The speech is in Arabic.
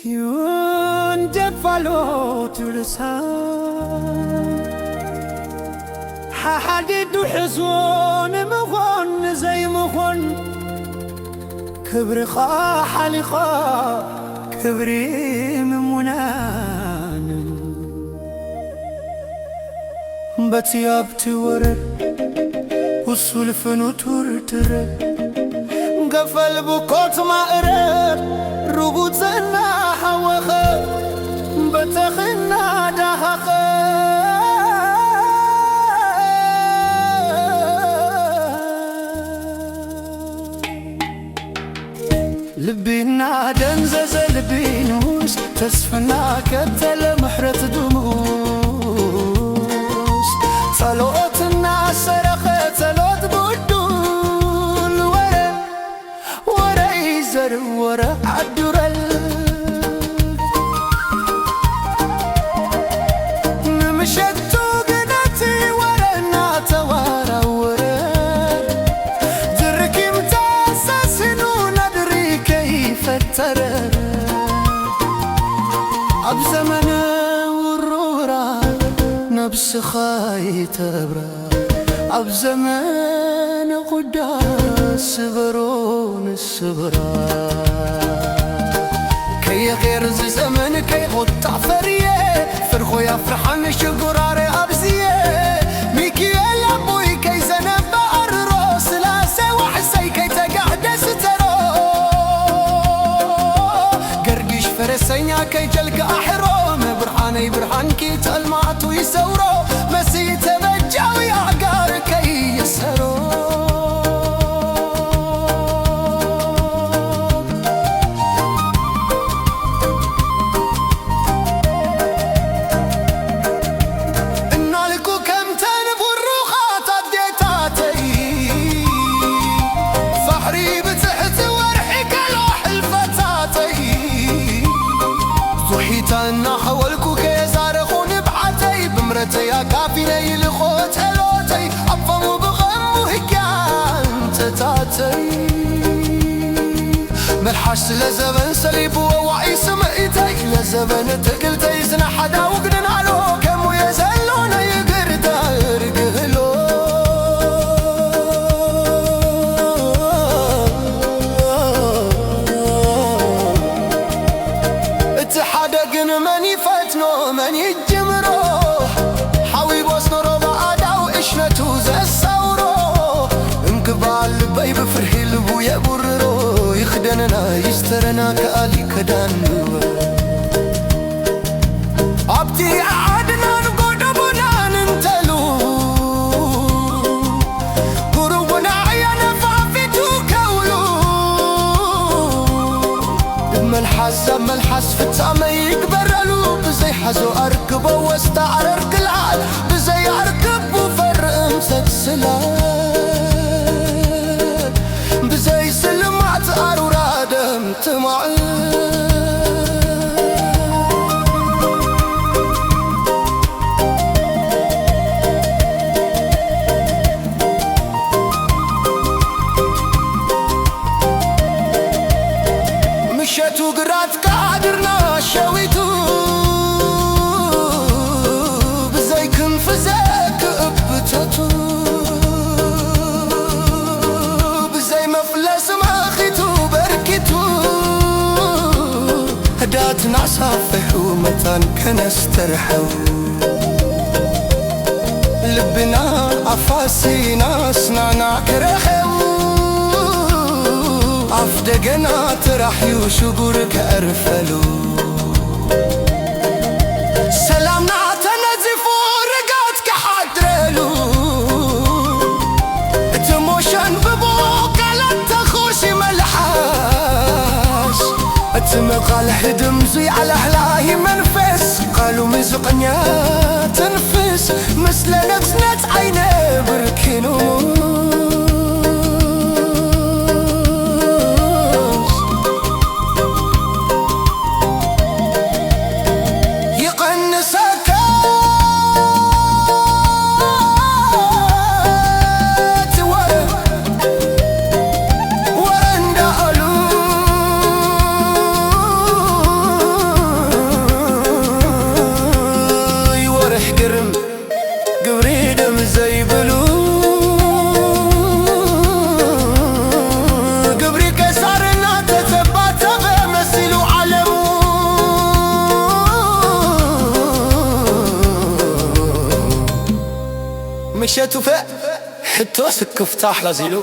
يندفلو تلسان حدد حزون مخون زي مخون كبر حلقا كبري ممنان بتياب تورر وصول فنو تورتر قفل بكوت ما أرر ربوت زنا حوخ بتخنا دهخ لبينا دنزز لبينوس تسفنا كتل محرت دموس صلوتنا سرخ صلوت بدول ورا يزر ورا عدرل نمشتو قناتي ورنا توارا ورا تركي متاسسنو ندري كيف ترى عب زمن ورورا نبس خاي تبرا عب زمن قداس برون السبرا كي غير زمن كي غطع فريه فرخو يفرحان شقراري أبزيه ميكيال أبوي كي زنب الروس لاسي وحسي كي تقعد سترو قرقش فرسينيا كي جلق أحروم برحاني برحان كي تلمعت ويسورو مسي تبجاو يا عقار كي يسرو أنا حولكو كيزارخون بعتي بمرتي يا كافيني لخوت هلوتي أفهمو بغمو هكان تتاتي ملحش لزبن سليب ووعي سمعتي لزبن تقلتي زنا حدا وقنن علو كمو يزلون يقرد ارقهلو من يفتنو من يجمرو حاوي بوسنرو بعداو إشنتو زي السورو انقبال بي بفرحي لبو يبررو يخدننا يسترنا كالي كدانو أبتي عادنا نقودو بنا ننتلو قروبنا عيانا فافتو كولو ملحس فتامي يقبرلو بزي حزو أركبو واستعرر كالعال بزي أركب وفرق امسك سلال بزي سلمات أرورادم تمعل مشتو قرات قادرنا شويتو بزي كنفزك ابتتو بزي مفلس ماخيتو بركتو هداتنا صافحو متان كنسترحو لبنا عفاسينا سنانا كرخو أفدقنا ترحيو شقورك أرفلو سلامنا تنزفو رقاتك حدرلو تموشن ببوك على التخوشي ملحاش تمقال حدم زي على حلاهي منفس قالوا مزقنيا تنفس مثل نفسنت عيني بركنو مشيتو فا حتو سكفت أحلى زيلو